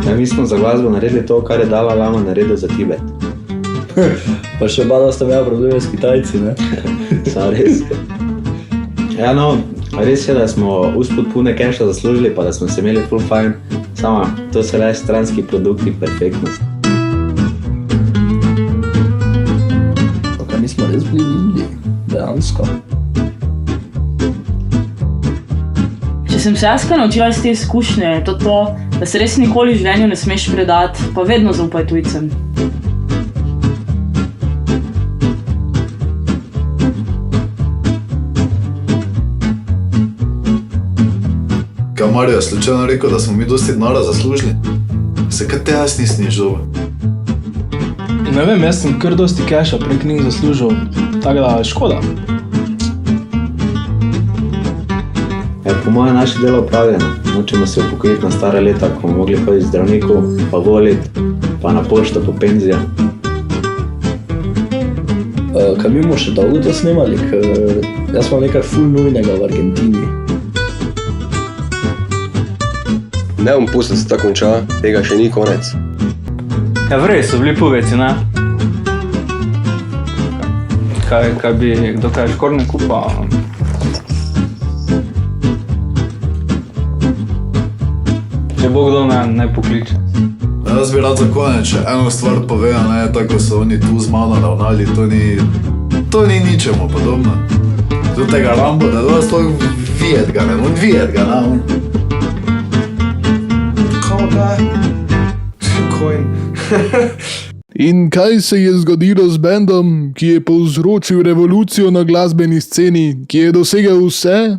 Ja, mi smo za glasbo naredili to, kar je Dalai Lama naredil za Tibet. Pa še bada sta imela probleme s Kitajci, ne? Samo res. Ja, no, res je, da smo uspod pune keša zaslužili, pa da smo se imeli full fajn. Samo, to so le stranski produkti perfektnosti. Pa mi smo res bili vidli, dejansko. Če sem se jaz kaj naučila iz te izkušnje, je to, da se res nikoli v življenju ne smeš predati, pa vedno zaupaj tujcem. Kaj Mario je slučajno rekel, da smo mi dosti denarja zaslužili? Se kaj te jaz nisem nič dobil? Ne vem, jaz sem kar dosti keša prek njih zaslužil, tako da škoda. Po mojem naše delo opravljeno. Nočemo se upokojiti na stara leta, ko bomo mogli hoditi zdravniku, pa voliti, pa na pošto po penzijo. Kaj mi bomo še dolgo to snemali, ker jaz imam nekaj ful nujnega v Argentini. Ne bom pustil, da se tako konča, tega še ni konec. Ja, vrej so bili puveci, ne? Kaj bi kdo kaj škorne kupa? Če bo kdo ne pokliče. Jaz bi rad za konec še eno stvar povedal, ne, tako so oni tu z mano ravnali, to ni ničemu podobno. Do tega Rambo, da je sploh vijet ga, ne, vijet ga, ne, In kaj se je zgodilo z bendom, ki je povzročil revolucijo na glasbeni sceni, ki je dosegel vse,